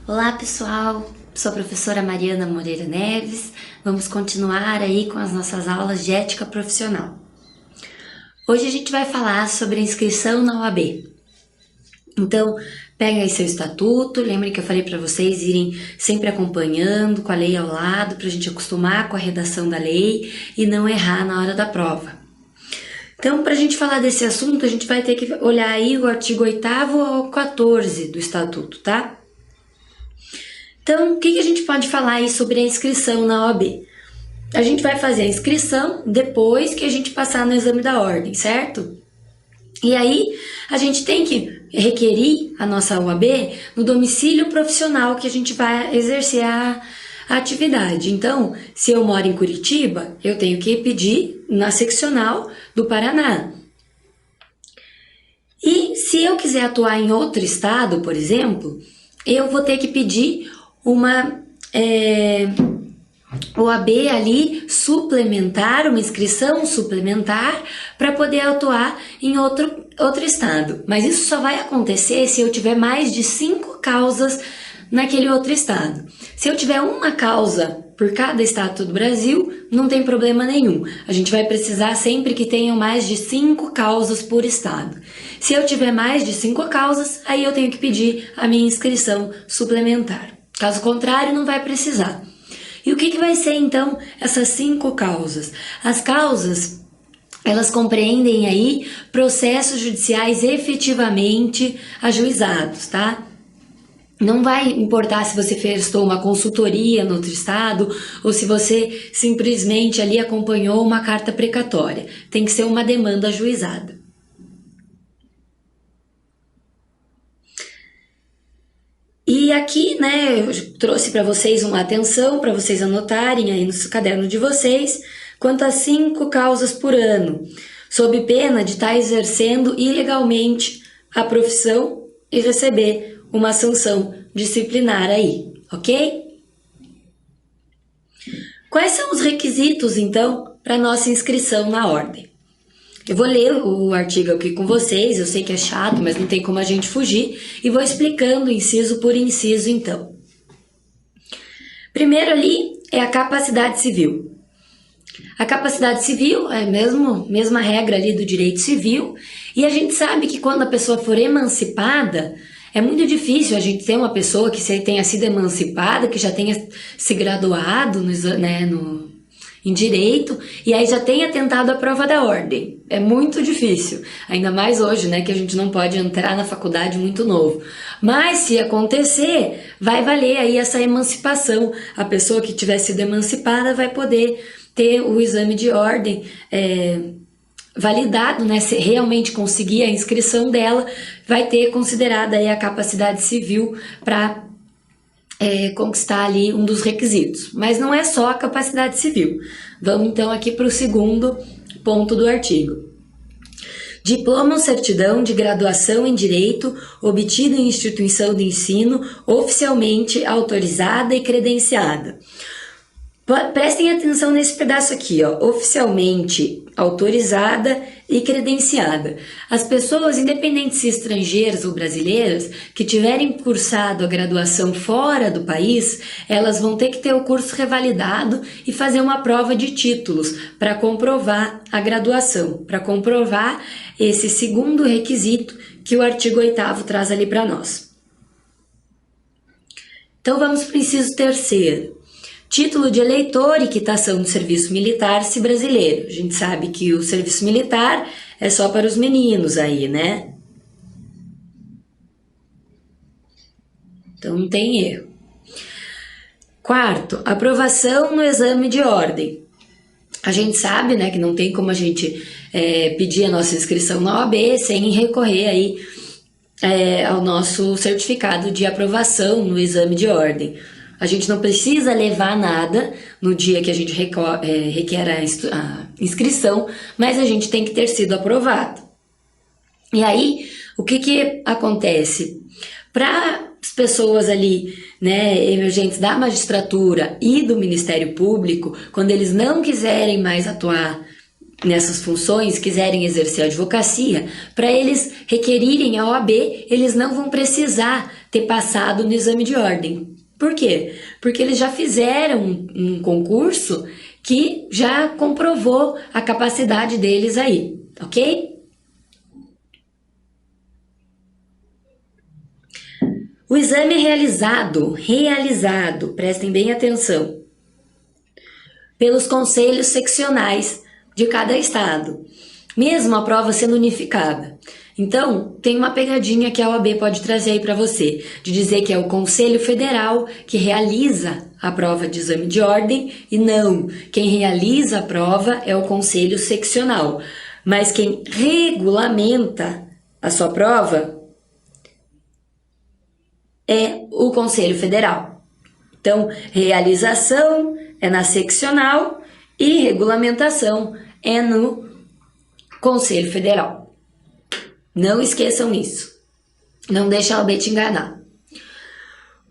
Olá pessoal, sou a professora Mariana Moreira Neves. Vamos continuar aí com as nossas aulas de ética profissional. Hoje a gente vai falar sobre a inscrição na OAB. Então, pega aí seu estatuto, lembrem que eu falei para vocês irem sempre acompanhando com a lei ao lado, para a gente acostumar com a redação da lei e não errar na hora da prova. Então, para a gente falar desse assunto, a gente vai ter que olhar aí o artigo 8º ao 14 do estatuto, tá? Então, o que a gente pode falar aí sobre a inscrição na OAB? A gente vai fazer a inscrição depois que a gente passar no exame da ordem, certo? E aí, a gente tem que requerir a nossa OAB no domicílio profissional que a gente vai exercer a atividade. Então, se eu moro em Curitiba, eu tenho que pedir na seccional do Paraná. E se eu quiser atuar em outro estado, por exemplo, eu vou ter que pedir uma OAB ali suplementar, uma inscrição suplementar para poder atuar em outro estado. Mas isso só vai acontecer se eu tiver mais de 5 causas naquele outro estado. Se eu tiver uma causa por cada estado do Brasil, não tem problema nenhum. A gente vai precisar sempre que tenham mais de 5 causas por estado. Se eu tiver mais de 5 causas, aí eu tenho que pedir a minha inscrição suplementar. Caso contrário, não vai precisar. E o que vai ser, então, essas 5 causas? As causas, elas compreendem aí processos judiciais efetivamente ajuizados, tá? Não vai importar se você prestou uma consultoria no outro estado ou se você simplesmente ali acompanhou uma carta precatória. Tem que ser uma demanda ajuizada. E aqui, né, eu trouxe para vocês uma atenção, para vocês anotarem aí no caderno de vocês, quanto a 5 causas por ano, sob pena de estar exercendo ilegalmente a profissão e receber uma sanção disciplinar aí, ok? Quais são os requisitos, então, para nossa inscrição na ordem? Eu vou ler o artigo aqui com vocês, eu sei que é chato, mas não tem como a gente fugir, e vou explicando inciso por inciso, então. Primeiro ali é a capacidade civil. A capacidade civil é a mesma regra ali do direito civil, e a gente sabe que quando a pessoa for emancipada, é muito difícil a gente ter uma pessoa que tenha sido emancipada, que já tenha se graduado em direito e aí já tenha tentado a prova da ordem. É muito difícil, ainda mais hoje, né, que a gente não pode entrar na faculdade muito novo. Mas se acontecer, vai valer aí essa emancipação. A pessoa que tiver sido emancipada vai poder ter o exame de ordem validado, né, se realmente conseguir a inscrição dela, vai ter considerada aí a capacidade civil para conquistar ali um dos requisitos. Mas não é só a capacidade civil. Vamos então aqui para o segundo ponto do artigo. Diploma ou certidão de graduação em Direito obtido em instituição de ensino oficialmente autorizada e credenciada. Prestem atenção nesse pedaço aqui, ó, oficialmente autorizada e credenciada. As pessoas, independente se estrangeiras ou brasileiras, que tiverem cursado a graduação fora do país, elas vão ter que ter o curso revalidado e fazer uma prova de títulos para comprovar a graduação, para comprovar esse segundo requisito que o artigo 8º traz ali para nós. Então vamos para o inciso 3º. Título de eleitor e quitação do serviço militar se brasileiro. A gente sabe que o serviço militar é só para os meninos aí, né? Então não tem erro. 4º, aprovação no exame de ordem. A gente sabe, né, que não tem como a gente pedir a nossa inscrição na OAB sem recorrer aí ao nosso certificado de aprovação no exame de ordem. A gente não precisa levar nada no dia que a gente requer a inscrição, mas a gente tem que ter sido aprovado. E aí, o que acontece? Para as pessoas ali, né, emergentes da magistratura e do Ministério Público, quando eles não quiserem mais atuar nessas funções, quiserem exercer a advocacia, para eles requerirem a OAB, eles não vão precisar ter passado no exame de ordem. Por quê? Porque eles já fizeram um concurso que já comprovou a capacidade deles aí, ok? O exame é realizado, prestem bem atenção, pelos conselhos seccionais de cada estado, mesmo a prova sendo unificada. Então, tem uma pegadinha que a OAB pode trazer aí para você, de dizer que é o Conselho Federal que realiza a prova de exame de ordem e não, quem realiza a prova é o Conselho Seccional, mas quem regulamenta a sua prova é o Conselho Federal. Então, realização é na seccional e regulamentação é no Conselho Federal. Não esqueçam isso. Não deixa a OAB te enganar.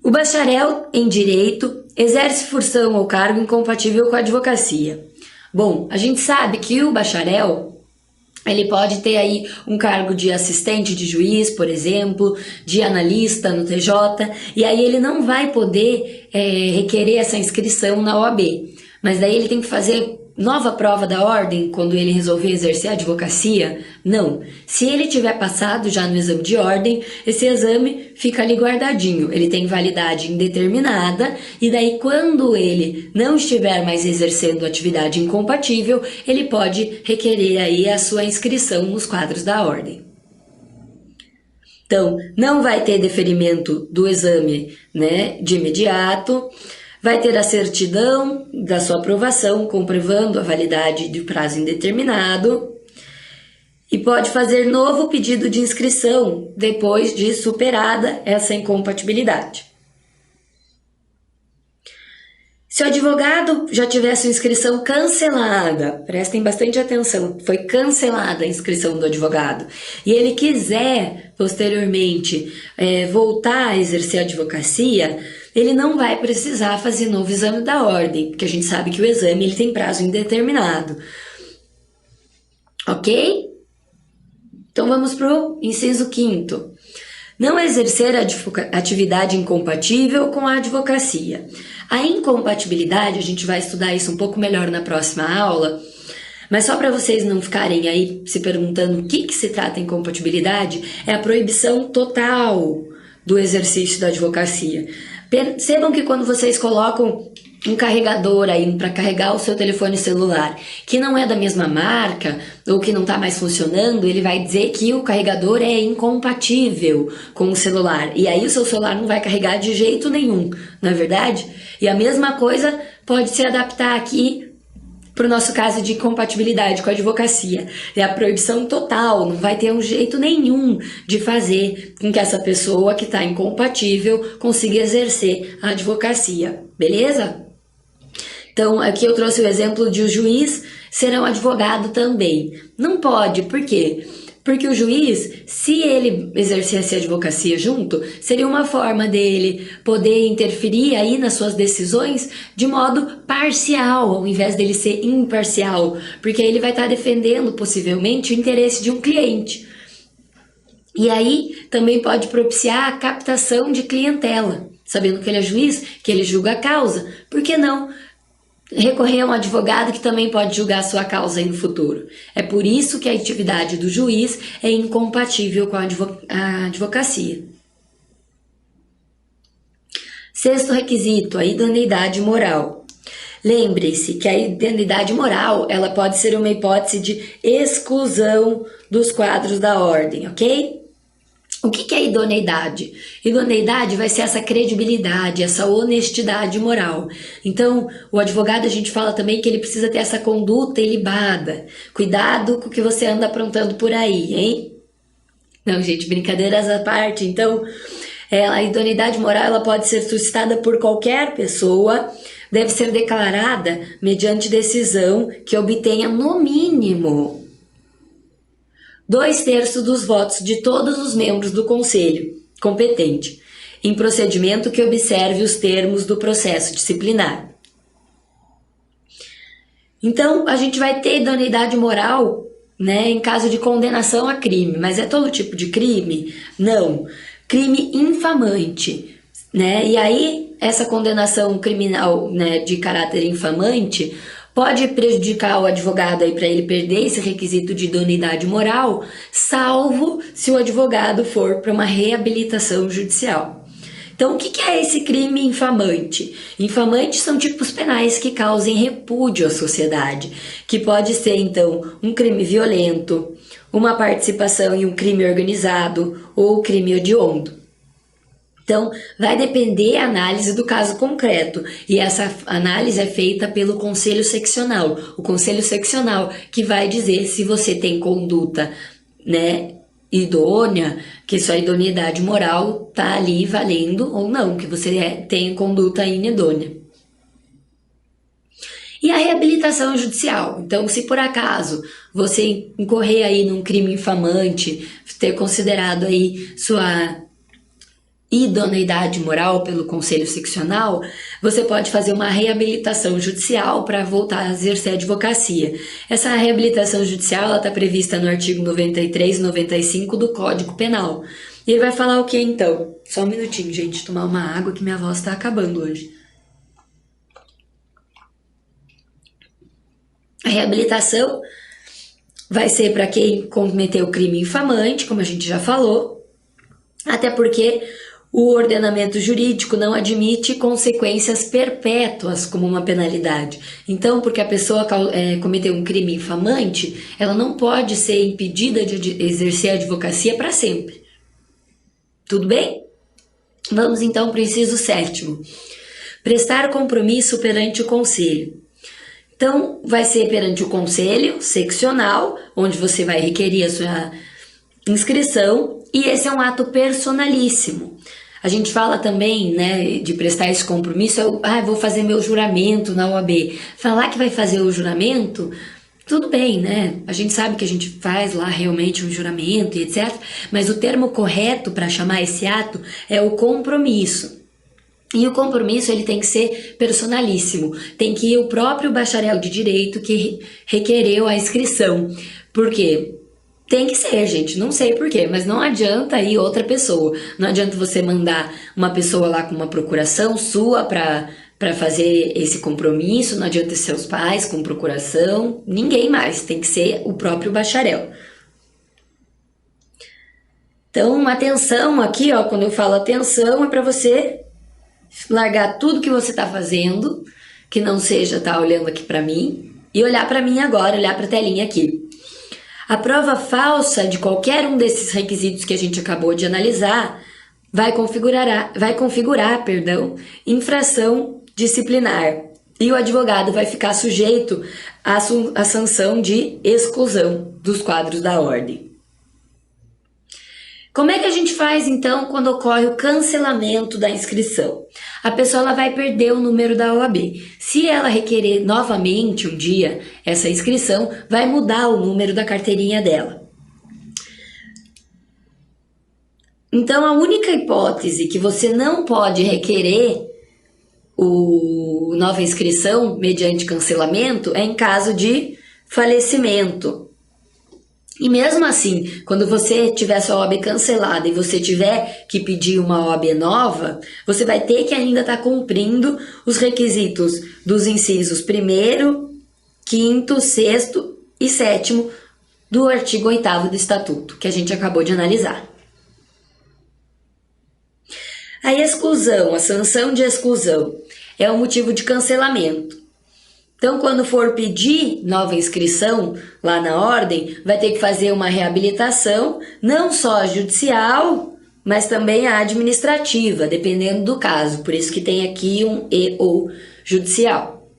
O bacharel em Direito exerce função ou cargo incompatível com a advocacia. Bom, a gente sabe que o bacharel ele pode ter aí um cargo de assistente de juiz, por exemplo, de analista no TJ, e aí ele não vai poder requerer essa inscrição na OAB. Mas daí ele tem que fazer nova prova da ordem quando ele resolver exercer a advocacia? Não. Se ele tiver passado já no exame de ordem, esse exame fica ali guardadinho. Ele tem validade indeterminada e daí quando ele não estiver mais exercendo atividade incompatível, ele pode requerer aí a sua inscrição nos quadros da ordem. Então, não vai ter deferimento do exame, né, de imediato. Vai ter a certidão da sua aprovação, comprovando a validade de prazo indeterminado. E pode fazer novo pedido de inscrição depois de superada essa incompatibilidade. Se o advogado já tiver sua inscrição cancelada, prestem bastante atenção, foi cancelada a inscrição do advogado, e ele quiser posteriormente voltar a exercer a advocacia, ele não vai precisar fazer novo exame da ordem, porque a gente sabe que o exame ele tem prazo indeterminado. Ok? Então vamos para o inciso 5º. Não exercer atividade incompatível com a advocacia. A incompatibilidade, a gente vai estudar isso um pouco melhor na próxima aula, mas só para vocês não ficarem aí se perguntando o que se trata incompatibilidade, é a proibição total do exercício da advocacia. Percebam que quando vocês colocam um carregador aí para carregar o seu telefone celular, que não é da mesma marca ou que não está mais funcionando, ele vai dizer que o carregador é incompatível com o celular. E aí o seu celular não vai carregar de jeito nenhum, não é verdade? E a mesma coisa pode se adaptar aqui para o nosso caso de compatibilidade com a advocacia. É a proibição total, não vai ter um jeito nenhum de fazer com que essa pessoa que está incompatível consiga exercer a advocacia, beleza? Então, aqui eu trouxe o exemplo de o juiz ser um advogado também. Não pode, por quê? Porque o juiz, se ele exercesse a advocacia junto, seria uma forma dele poder interferir aí nas suas decisões de modo parcial, ao invés dele ser imparcial, porque aí ele vai estar defendendo possivelmente o interesse de um cliente. E aí também pode propiciar a captação de clientela, sabendo que ele é juiz, que ele julga a causa, por que não recorrer a um advogado que também pode julgar a sua causa aí no futuro? É por isso que a atividade do juiz é incompatível com a advocacia. 6º requisito, a idoneidade moral. Lembre-se que a idoneidade moral ela pode ser uma hipótese de exclusão dos quadros da ordem, ok? O que é idoneidade? Idoneidade vai ser essa credibilidade, essa honestidade moral. Então, o advogado a gente fala também que ele precisa ter essa conduta ilibada. Cuidado com o que você anda aprontando por aí, hein? Não, gente, brincadeiras à parte. Então, a idoneidade moral ela pode ser suscitada por qualquer pessoa, deve ser declarada mediante decisão que obtenha no mínimo 2/3 dos votos de todos os membros do conselho competente, em procedimento que observe os termos do processo disciplinar. Então, a gente vai ter idoneidade moral, né, em caso de condenação a crime. Mas é todo tipo de crime? Não. Crime infamante, né? E aí, essa condenação criminal, né, de caráter infamante pode prejudicar o advogado aí para ele perder esse requisito de idoneidade moral, salvo se o advogado for para uma reabilitação judicial. Então, o que é esse crime infamante? Infamantes são tipos penais que causem repúdio à sociedade, que pode ser, então, um crime violento, uma participação em um crime organizado ou crime hediondo. Então, vai depender a análise do caso concreto, e essa análise é feita pelo Conselho Seccional. O Conselho Seccional que vai dizer se você tem conduta, né, idônea, que sua idoneidade moral tá ali valendo ou não, que você tem conduta inidônea. E a reabilitação judicial. Então, se por acaso você incorrer aí num crime infamante, ter considerado aí sua idoneidade moral pelo Conselho Seccional, você pode fazer uma reabilitação judicial para voltar a exercer a advocacia. Essa reabilitação judicial está prevista no artigo 93 e 95 do Código Penal. E ele vai falar o que então? Só um minutinho, gente, tomar uma água que minha voz está acabando hoje. A reabilitação vai ser para quem cometeu crime infamante, como a gente já falou, até porque o ordenamento jurídico não admite consequências perpétuas como uma penalidade. Então, porque a pessoa cometeu um crime infamante, ela não pode ser impedida de exercer a advocacia para sempre. Tudo bem? Vamos então para o inciso 7º. Prestar compromisso perante o Conselho. Então, vai ser perante o Conselho Seccional, onde você vai requerer a sua inscrição, e esse é um ato personalíssimo. A gente fala também, né, de prestar esse compromisso, vou fazer meu juramento na OAB. Falar que vai fazer o juramento, tudo bem, né? A gente sabe que a gente faz lá realmente um juramento e etc. Mas o termo correto para chamar esse ato é o compromisso. E o compromisso ele tem que ser personalíssimo. Tem que ir o próprio bacharel de direito que requereu a inscrição. Por quê? Tem que ser, gente, não sei porquê, mas não adianta ir outra pessoa. Não adianta você mandar uma pessoa lá com uma procuração sua para fazer esse compromisso, não adianta seus pais com procuração, ninguém mais, tem que ser o próprio bacharel. Então, atenção aqui, ó, quando eu falo atenção, é para você largar tudo que você está fazendo, que não seja estar olhando aqui para mim, e olhar para mim agora, olhar para a telinha aqui. A prova falsa de qualquer um desses requisitos que a gente acabou de analisar vai configurar, infração disciplinar e o advogado vai ficar sujeito à sanção de exclusão dos quadros da ordem. Como é que a gente faz então quando ocorre o cancelamento da inscrição? A pessoa ela vai perder o número da OAB. Se ela requerer novamente um dia essa inscrição, vai mudar o número da carteirinha dela. Então, a única hipótese que você não pode requerer nova inscrição mediante cancelamento é em caso de falecimento. E mesmo assim, quando você tiver sua OAB cancelada e você tiver que pedir uma OAB nova, você vai ter que ainda estar cumprindo os requisitos dos incisos 1º, 5º, 6º e 7º do artigo 8º do Estatuto, que a gente acabou de analisar. A exclusão, a sanção de exclusão, é o motivo de cancelamento. Então, quando for pedir nova inscrição lá na ordem, vai ter que fazer uma reabilitação, não só judicial, mas também a administrativa, dependendo do caso. Por isso que tem aqui um e ou judicial.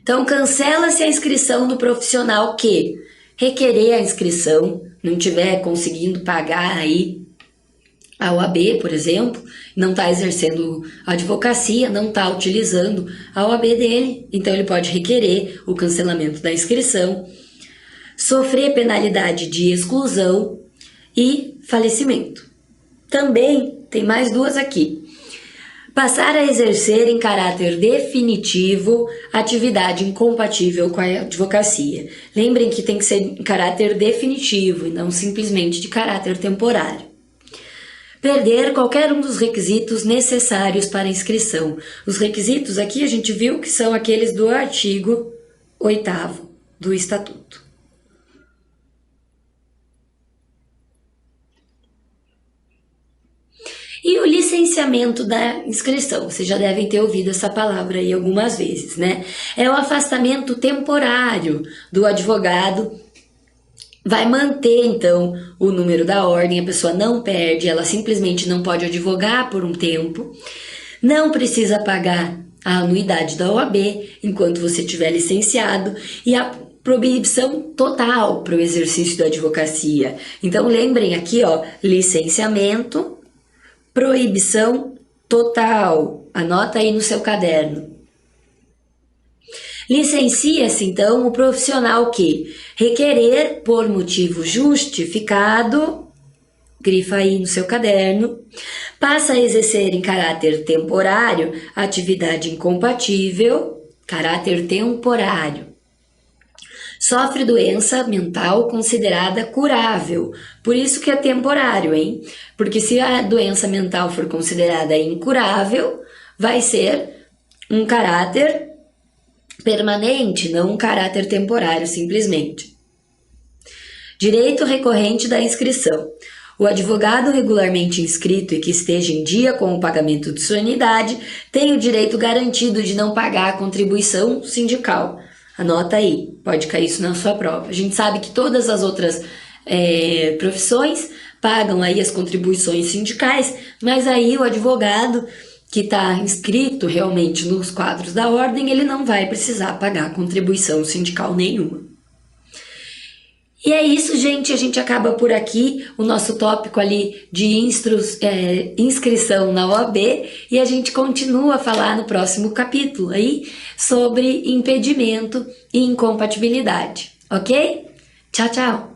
Então, cancela-se a inscrição do profissional que requerer a inscrição, não estiver conseguindo pagar aí a OAB, por exemplo, não está exercendo a advocacia, não está utilizando a OAB dele, então ele pode requerer o cancelamento da inscrição, sofrer penalidade de exclusão e falecimento. Também tem mais duas aqui. Passar a exercer em caráter definitivo atividade incompatível com a advocacia. Lembrem que tem que ser em caráter definitivo e não simplesmente de caráter temporário. Perder qualquer um dos requisitos necessários para inscrição. Os requisitos aqui a gente viu que são aqueles do artigo 8º do Estatuto. E o licenciamento da inscrição, vocês já devem ter ouvido essa palavra aí algumas vezes, né? É o afastamento temporário do advogado. Vai manter, então, o número da ordem, a pessoa não perde, ela simplesmente não pode advogar por um tempo, não precisa pagar a anuidade da OAB enquanto você estiver licenciado e a proibição total para o exercício da advocacia. Então, lembrem aqui, ó, licenciamento, proibição total. Anota aí no seu caderno. Licencia-se, então, o profissional que requerer por motivo justificado, grifa aí no seu caderno, passa a exercer em caráter temporário atividade incompatível, caráter temporário. Sofre doença mental considerada curável, por isso que é temporário, hein? Porque se a doença mental for considerada incurável, vai ser um caráter permanente, não um caráter temporário, simplesmente. Direito recorrente da inscrição. O advogado regularmente inscrito e que esteja em dia com o pagamento de sua unidade tem o direito garantido de não pagar a contribuição sindical. Anota aí, pode cair isso na sua prova. A gente sabe que todas as outras profissões pagam aí as contribuições sindicais, mas aí o advogado que está inscrito realmente nos quadros da ordem, ele não vai precisar pagar contribuição sindical nenhuma. E é isso, gente, a gente acaba por aqui o nosso tópico ali de inscrição na OAB e a gente continua a falar no próximo capítulo aí sobre impedimento e incompatibilidade, ok? Tchau, tchau!